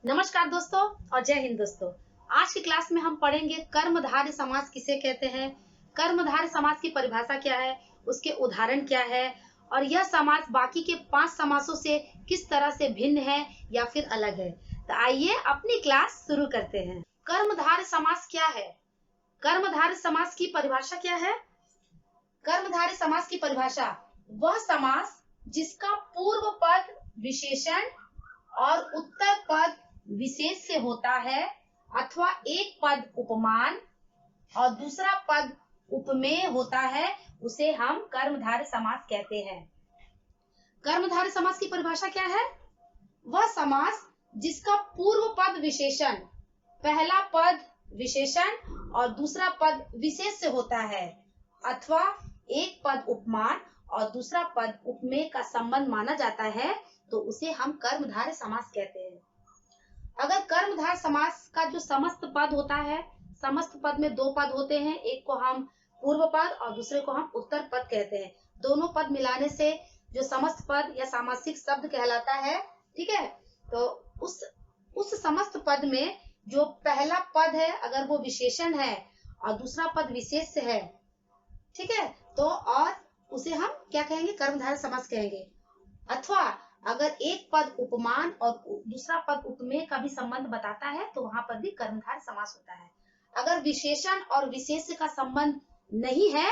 नमस्कार दोस्तों और जय हिंद दोस्तों। आज की क्लास में हम पढ़ेंगे कर्मधारय समास किसे कहते हैं, कर्मधारय समास की परिभाषा क्या है, उसके उदाहरण क्या है और यह समास बाकी के 5 समासों से किस तरह से भिन्न है या फिर अलग है। तो आइए अपनी क्लास शुरू करते हैं। कर्मधारय समास क्या है? कर्मधारय समास की परिभाषा क्या है? कर्मधारय समास की परिभाषा वह समास जिसका पूर्व पद विशेषण और उत्तर पद विशेष से होता है अथवा एक पद उपमान और दूसरा पद उपमेय होता है, उसे हम कर्मधारय समास कहते हैं। कर्मधारय समास की परिभाषा क्या है? वह समास जिसका पूर्व पद विशेषण, पहला पद विशेषण और दूसरा पद विशेष से होता है अथवा एक पद उपमान और दूसरा पद उपमेय का संबंध माना जाता है, तो उसे हम कर्मधारय समास कहते हैं। अगर कर्मधारय समास का जो समस्त पद होता है, समस्त पद में 2 पद होते हैं, एक को हम पूर्व पद और दूसरे को हम उत्तर पद कहते हैं। दोनों पद मिलाने से जो समस्त पद या सामासिक शब्द कहलाता है, ठीक है। तो उस समस्त पद में जो पहला पद है अगर वो विशेषण है और दूसरा पद विशेष है, ठीक है, तो और उसे हम क्या कहेंगे? कर्मधारय समास कहेंगे। अथवा अगर एक पद उपमान और दूसरा पद उपमेय का भी संबंध बताता है तो वहां पर भी कर्मधारय समास होता है। अगर विशेषण और विशेष का संबंध नहीं है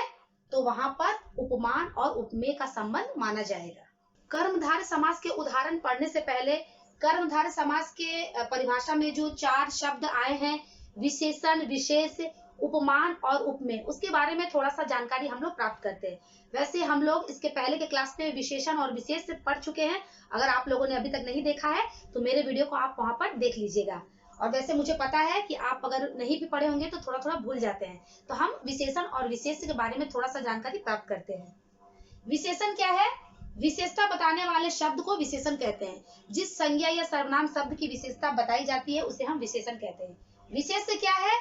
तो वहां पर उपमान और उपमेय का संबंध माना जाएगा। कर्मधारय समास के उदाहरण पढ़ने से पहले कर्मधारय समास के परिभाषा में जो 4 शब्द आए हैं, विशेषण, विशेष, उपमान और उपमेय, उसके बारे में थोड़ा सा जानकारी हम लोग प्राप्त करते हैं। वैसे हम लोग इसके पहले के क्लास में विशेषण और विशेष पढ़ चुके हैं। अगर आप लोगों ने अभी तक नहीं देखा है तो मेरे वीडियो को आप वहां पर देख लीजिएगा। और वैसे मुझे पता है कि आप अगर नहीं भी पढ़े होंगे तो थोड़ा थोड़ा भूल जाते हैं, तो हम विशेषण और विशेष के बारे में थोड़ा सा जानकारी प्राप्त करते हैं। विशेषण क्या है? विशेषता बताने वाले शब्द को विशेषण कहते हैं। जिस संज्ञा या सर्वनाम शब्द की विशेषता बताई जाती है उसे हम विशेषण कहते हैं। विशेष क्या है?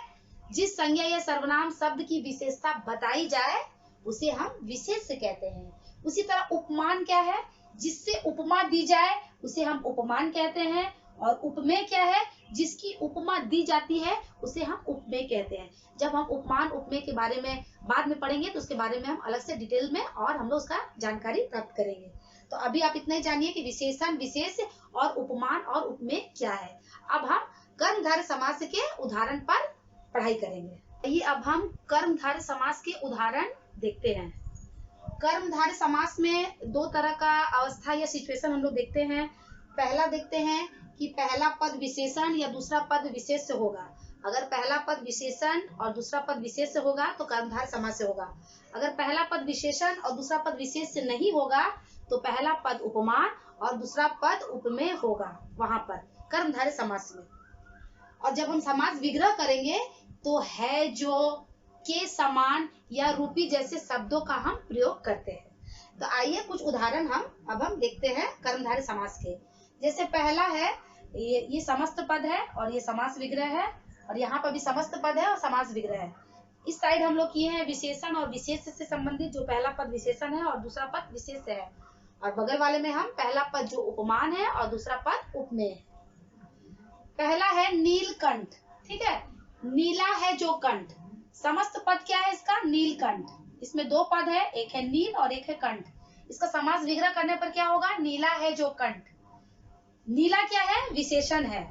जिस संज्ञा या सर्वनाम शब्द की विशेषता बताई जाए उसे हम विशेष कहते हैं। उसी तरह उपमान क्या है? जिससे उपमा दी जाए उसे हम उपमान कहते हैं। और उपमेय क्या है? जिसकी उपमा दी जाती है उसे हम उपमेय कहते हैं। जब हम उपमान उपमेय के बारे में बाद में पढ़ेंगे तो उसके बारे में हम अलग से डिटेल में और हम लोग उसका जानकारी प्राप्त करेंगे। तो अभी आप इतना ही जानिए कि विशेषण, विशेष और उपमान और उपमेय क्या है। अब हम कर्मधारय समास के उदाहरण पर पढ़ाई करेंगे। आइए अब हम कर्मधारय समास के उदाहरण देखते हैं। कर्मधारय समास में 2 तरह का अवस्था या सिचुएशन हम लोग देखते हैं। पहला देखते हैं कि पहला पद विशेषण या दूसरा पद विशेष से होगा। अगर पहला पद विशेषण और दूसरा पद विशेष से होगा तो कर्मधारय समास से होगा। अगर पहला पद विशेषण और दूसरा पद विशेष से नहीं होगा तो पहला पद उपमान और दूसरा पद उपमेय होगा वहां पर कर्मधारय समास में। और जब हम समास विग्रह करेंगे तो है, जो, के समान या रूपी जैसे शब्दों का हम प्रयोग करते हैं। तो आइए कुछ उदाहरण हम देखते हैं कर्मधारय समास के। जैसे पहला है, ये समस्त पद है और ये समास विग्रह है, और यहाँ पर भी समस्त पद है और समास विग्रह है। इस साइड हम लोग किए हैं विशेषण और विशेष से संबंधित, जो पहला पद विशेषण है और दूसरा पद विशेष है, और बगल वाले में हम पहला पद जो उपमान है और दूसरा पद उपमेय है। पहला है नीलकंठ, ठीक है, नीला है जो कंठ। समस्त पद क्या है इसका? नीलकंठ। इसमें 2 पद है, एक है नील और एक है कंठ। इसका समास विग्रह करने पर क्या होगा? नीला है जो कंठ। नीला क्या है? विशेषण है,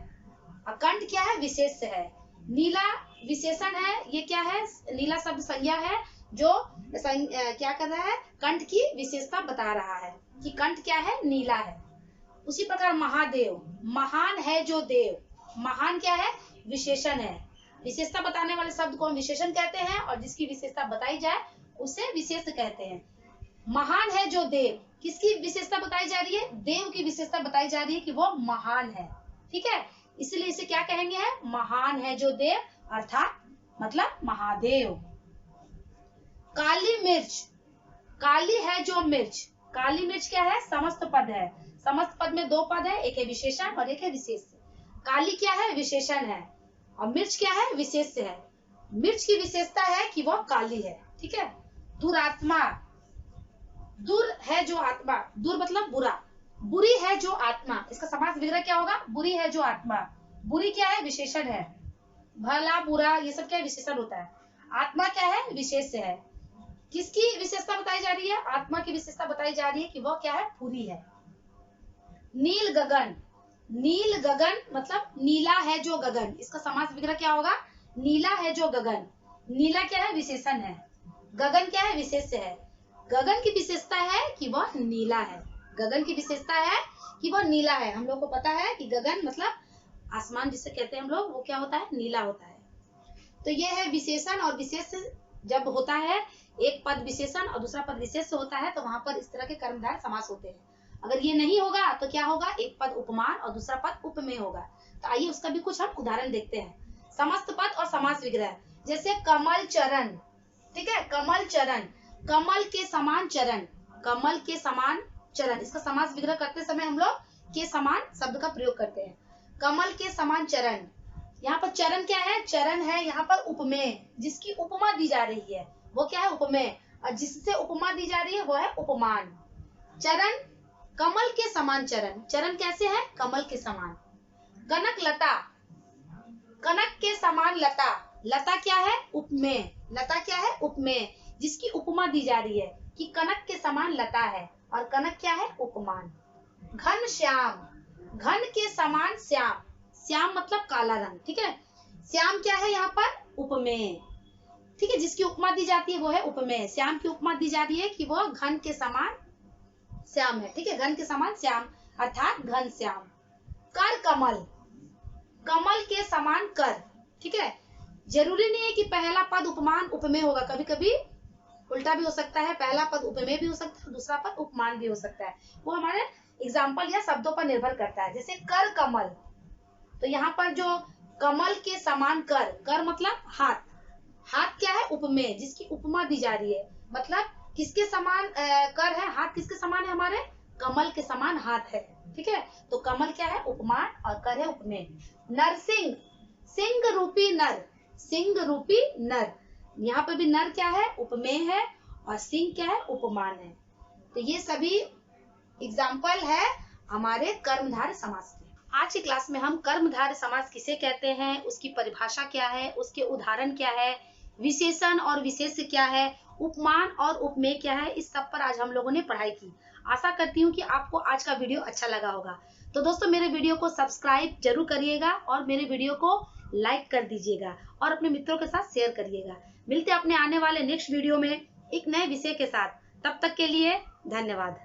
और कंठ क्या है? विशेष है। नीला विशेषण है, ये क्या है? नीला शब्द संज्ञा है जो क्या कर रहा है? कंठ की विशेषता बता रहा है कि कंठ क्या है? नीला है। उसी प्रकार महादेव, महान है जो देव। महान क्या है? विशेषण है। विशेषता बताने वाले शब्द को हम विशेषण कहते हैं और जिसकी विशेषता बताई जाए उसे विशेष कहते हैं। महान है जो देव, किसकी विशेषता बताई जा रही है? देव की विशेषता बताई जा रही है कि वो महान है, ठीक है। इसलिए इसे क्या कहेंगे? है महान है जो देव, अर्थात मतलब महादेव। काली मिर्च, काली है जो मिर्च। काली मिर्च क्या है? समस्त पद है। समस्त पद में 2 पद है, एक है विशेषण और एक है विशेष। काली क्या है? विशेषण है, और मिर्च क्या है? विशेष है। मिर्च की विशेषता है कि वह काली है, ठीक है। दुरात्मा, दुर है जो आत्मा, दुर मतलब बुरा, बुरी है जो आत्मा। इसका समास विग्रह क्या होगा? बुरी है जो आत्मा। बुरी क्या है? विशेषण है। भला बुरा ये सब क्या है? विशेषण होता है। आत्मा क्या है? विशेष्य है। किसकी विशेषता बताई जा रही है? आत्मा की विशेषता बताई जा रही है कि वह क्या है? पूरी है। नील गगन, नील गगन मतलब नीला है जो गगन, इसका समास विग्रह क्या होगा? नीला है जो गगन। नीला क्या है? विशेषण है। गगन क्या है? विशेष्य है। गगन की विशेषता है कि वह नीला है। गगन की विशेषता है कि वह नीला है। हम लोग को पता है कि गगन मतलब आसमान जिसे कहते हैं हम लोग, वो क्या होता है? नीला होता है। तो ये है विशेषण और विशेष्य जब होता है, एक पद विशेषण और दूसरा पद विशेष्य होता है, तो वहां पर इस तरह के कर्मधारय समास होते हैं। अगर ये नहीं होगा तो क्या होगा? एक पद उपमान और दूसरा पद उपमेय होगा। तो आइए उसका भी कुछ हम उदाहरण देखते हैं। समस्त पद और समास विग्रह, जैसे कमल चरण, ठीक है, कमल चरण, कमल के समान चरण, कमल के समान चरण, इसका समास विग्रह करते समय हम लोग के समान शब्द का प्रयोग करते हैं। कमल के समान चरण, यहाँ पर चरण क्या है? चरण है यहाँ पर उपमेय, जिसकी उपमा दी जा रही है वो क्या है? उपमेय, और जिससे उपमा दी जा रही है वो है उपमान। चरण, कमल के समान चरण, चरण कैसे है? कमल के समान। कनक लता, कनक के समान लता, लता क्या है? उपमेय, लता क्या है? उपमेय, जिसकी उपमा दी जा रही है कि कनक के समान लता है, और कनक क्या है? उपमान। घन श्याम, घन के समान श्याम, श्याम मतलब काला रंग, ठीक है। श्याम क्या है यहाँ पर? उपमेय, ठीक है, जिसकी उपमा दी जाती है वो है उपमेय। श्याम की उपमा दी जा रही है कि वह घन के समान श्याम है, ठीक है, घन के समान श्याम अर्थात घन श्याम। कर कमल, कमल के समान कर, ठीक है, जरूरी नहीं है कि पहला पद उपमान उपमेय होगा, कभी कभी उल्टा भी हो सकता है, पहला पद उपमेय भी हो सकता है, दूसरा पद उपमान भी हो सकता है, वो हमारे एग्जाम्पल या शब्दों पर निर्भर करता है। जैसे कर कमल, तो यहाँ पर जो कमल के समान कर, कर मतलब हाथ, हाथ क्या है? उपमेय, जिसकी उपमा दी जा रही है, मतलब किसके समान कर है? हाथ किसके समान है? हमारे कमल के समान हाथ है, ठीक है, तो कमल क्या है? उपमान, और कर है उपमेय। नरसिंह, सिंह रूपी नर, सिंह रूपी नर, यहाँ पे भी नर क्या है? उपमेय है, और सिंह क्या है? उपमान है। तो ये सभी एग्जाम्पल है हमारे कर्मधारय समास के। आज की क्लास में हम कर्मधारय समास किसे कहते हैं, उसकी परिभाषा क्या है, उसके उदाहरण क्या है, विशेषण और विशेष्य क्या है, उपमान और उपमेय क्या है, इस सब पर आज हम लोगों ने पढ़ाई की। आशा करती हूँ कि आपको आज का वीडियो अच्छा लगा होगा। तो दोस्तों मेरे वीडियो को सब्सक्राइब जरूर करिएगा और मेरे वीडियो को लाइक कर दीजिएगा और अपने मित्रों के साथ शेयर करिएगा। मिलते हैं अपने आने वाले नेक्स्ट वीडियो में एक नए विषय के साथ। तब तक के लिए धन्यवाद।